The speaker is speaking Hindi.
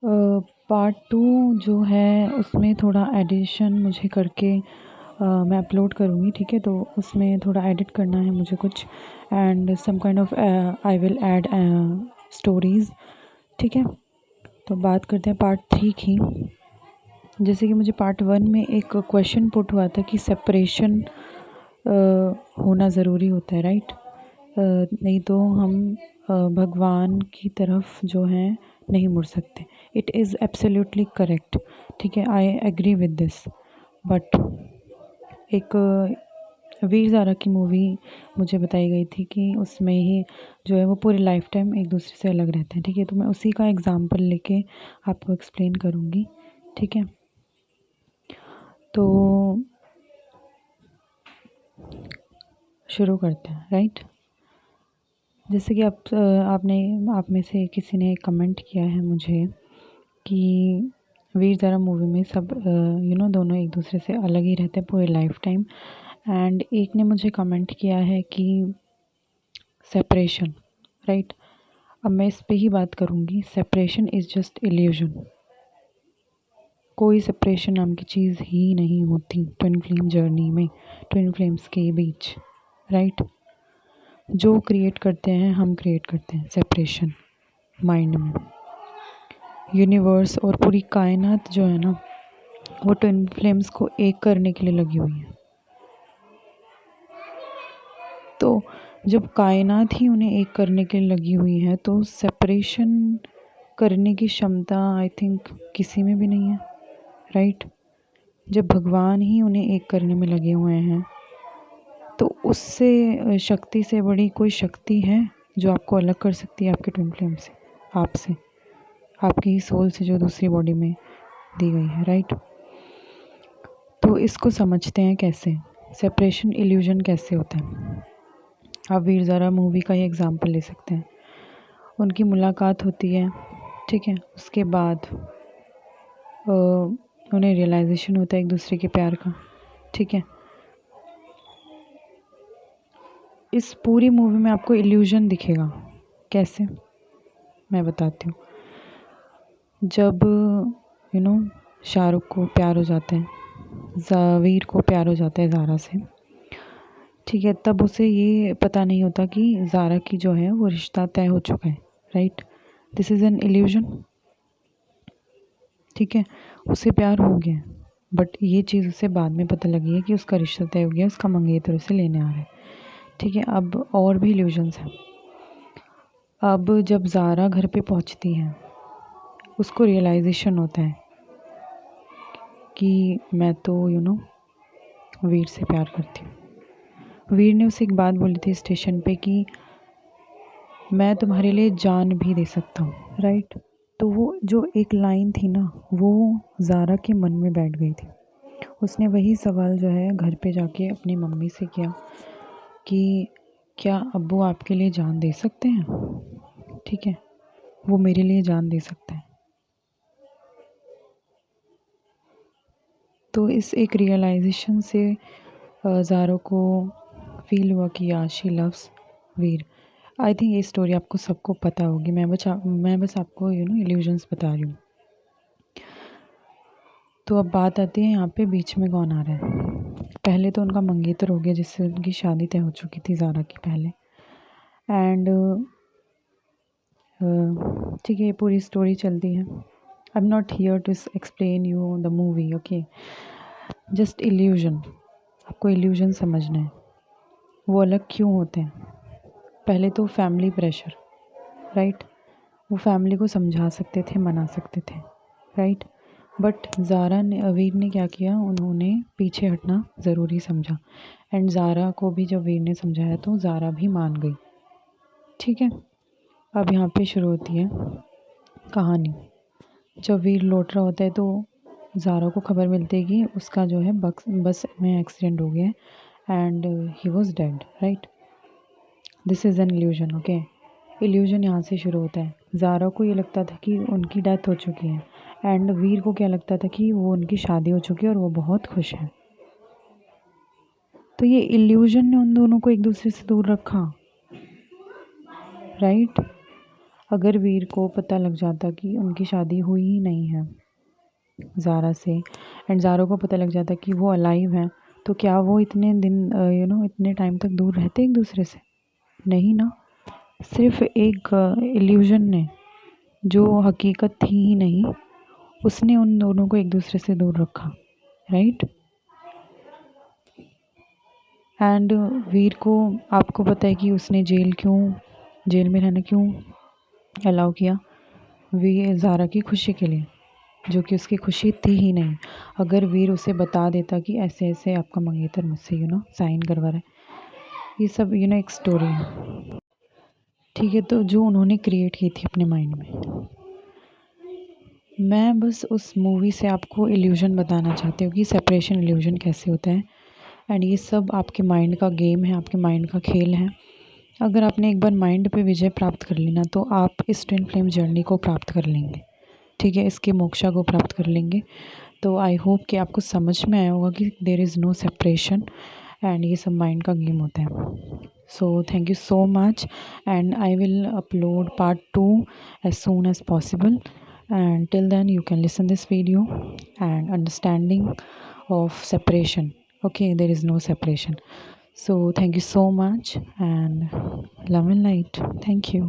पार्ट 2 जो है उसमें थोड़ा एडिशन मुझे करके मैं अपलोड करूँगी, ठीक है। तो उसमें थोड़ा एडिट करना है मुझे कुछ, and some kind of I will add stories, ठीक है। तो बात करते हैं पार्ट 3 की। जैसे कि मुझे पार्ट 1 में एक क्वेश्चन पुट हुआ था कि सेपरेशन होना ज़रूरी होता है, राइट। नहीं तो हम भगवान की तरफ जो है नहीं मुड़ सकते। इट इज़ एब्सोल्युटली करेक्ट, ठीक है, I agree with this. But एक वीर ज़ारा की मूवी मुझे बताई गई थी कि उसमें ही जो है वो पूरे लाइफ टाइम एक दूसरे से अलग रहते हैं, ठीक है। तो मैं उसी का एग्ज़ाम्पल लेके आपको एक्सप्लेन करूँगी, ठीक है। तो शुरू करते हैं, राइट। जैसे कि आप में से किसी ने कमेंट किया है मुझे कि वीर ज़ारा मूवी में सब दोनों एक दूसरे से अलग ही रहते हैं पूरे लाइफ टाइम। एंड एक ने मुझे कमेंट किया है कि सेपरेशन, राइट। अब मैं इस पे ही बात करूँगी। Separation is just illusion. कोई सेपरेशन नाम की चीज़ ही नहीं होती ट्विन फ्लेम जर्नी में, ट्विन फ्लेम्स के बीच, राइट। जो क्रिएट करते हैं हम क्रिएट करते हैं सेपरेशन माइंड में। यूनिवर्स और पूरी कायनात जो है ना वो ट्विन फ्लेम्स को एक करने के लिए लगी हुई है। तो जब कायनात ही उन्हें एक करने के लिए लगी हुई है तो सेपरेशन करने की क्षमता आई थिंक किसी में भी नहीं है, राइट। जब भगवान ही उन्हें एक करने में लगे हुए हैं तो उससे शक्ति से बड़ी कोई शक्ति है जो आपको अलग कर सकती है आपके ट्विन फ्लेम से, आपसे, आपकी ही सोल से जो दूसरी बॉडी में दी गई है, राइट। तो इसको समझते हैं कैसे, सेपरेशन इल्यूजन कैसे होता है। आप वीर ज़ारा मूवी का ही एग्ज़ाम्पल ले सकते हैं। उनकी मुलाकात होती है, ठीक है। उसके बाद उन्हें रियलाइजेशन होता है एक दूसरे के प्यार का, ठीक है। इस पूरी मूवी में आपको इल्यूजन दिखेगा। कैसे, मैं बताती हूँ। जब शाहरुख को प्यार हो जाता है, वीर को प्यार हो जाता है ज़ारा से, ठीक है, तब उसे ये पता नहीं होता कि ज़ारा की जो है वो रिश्ता तय हो चुका है, right. This is an illusion, ठीक है। उसे प्यार हो गया, बट ये चीज़ उसे बाद में पता लगी है कि उसका रिश्ता तय हो गया, उसका मंगेतर उसे लेने आ रहा है, ठीक है। अब और भी इल्यूजन्स हैं। अब जब ज़ारा घर पे पहुंचती है उसको रियलाइजेशन होता है कि मैं तो वीर से प्यार करती हूँ। वीर ने उसे एक बात बोली थी स्टेशन पे कि मैं तुम्हारे लिए जान भी दे सकता हूँ, राइट। तो वो जो एक लाइन थी ना वो ज़ारा के मन में बैठ गई थी। उसने वही सवाल जो है घर पे जाके अपनी मम्मी से किया कि क्या अब्बू आपके लिए जान दे सकते हैं, ठीक है। वो मेरे लिए जान दे सकता है। तो इस एक रियलाइजेशन से ज़ारा को फील हुआ कि या she loves Veer. I think ये स्टोरी आपको सबको पता होगी। मैं बस आपको इल्यूजन्स बता रही हूँ। तो अब बात आती है यहाँ पे बीच में कौन आ रहा है। पहले तो उनका मंगेतर हो गया जिससे उनकी शादी तय हो चुकी थी ज़ारा की पहले। एंड ठीक है, ये पूरी स्टोरी चलती है। I am not here to explain you the movie, okay. Just illusion, आपको इल्यूजन समझना है। वो अलग क्यों होते हैं। पहले तो फैमिली प्रेशर, राइट। वो फैमिली को समझा सकते थे, मना सकते थे, राइट। बट ज़ारा ने, वीर ने क्या किया, उन्होंने पीछे हटना ज़रूरी समझा। एंड ज़ारा को भी जब वीर ने समझाया तो ज़ारा भी मान गई, ठीक है। अब यहाँ पे शुरू होती है कहानी। जब वीर लौट रहा होता है तो ज़ारा को खबर मिलती है कि उसका जो है बस में एक्सीडेंट हो गया है and he was dead, right. This is an illusion, okay. Illusion यहाँ से शुरू होता है। ज़ारा को ये लगता था कि उनकी डेथ हो चुकी है एंड वीर को क्या लगता था कि वो उनकी शादी हो चुकी है और वो बहुत खुश है। तो ये इल्यूजन ने उन दोनों को एक दूसरे से दूर रखा, राइट। अगर वीर को पता लग जाता कि उनकी शादी हुई ही नहीं है ज़ारा से, एंड ज़ारा को पता लग जाता कि वो अलाइव हैं, तो क्या वो इतने दिन इतने टाइम तक दूर रहते एक दूसरे से? नहीं ना। सिर्फ एक इल्यूजन ने, जो हकीकत थी ही नहीं, उसने उन दोनों को एक दूसरे से दूर रखा, राइट। एंड वीर को, आपको पता है कि उसने जेल में रहना क्यों अलाउ किया? ज़ारा की खुशी के लिए, जो कि उसकी खुशी थी ही नहीं। अगर वीर उसे बता देता कि ऐसे ऐसे आपका मंगेतर मुझसे साइन करवा रहा है, ये सब एक स्टोरी है, ठीक है, तो जो उन्होंने क्रिएट की थी अपने माइंड में। मैं बस उस मूवी से आपको इल्यूजन बताना चाहती हूँ कि सेपरेशन इल्यूजन कैसे होता है। एंड ये सब आपके माइंड का गेम है, आपके माइंड का खेल है। अगर आपने एक बार माइंड पे विजय प्राप्त कर ली ना, तो आप इस ट्विन फ्लेम जर्नी को प्राप्त कर लेंगे, ठीक है, इसके मोक्षा को प्राप्त कर लेंगे। तो आई होप कि आपको समझ में आया होगा कि there is no separation, and ये सब माइंड का गेम होता है। So thank you so much, and I will upload part 2 as soon as possible, and till then you can listen this video and understanding of separation. Okay, there is no separation. So thank you so much, and love and light. Thank you.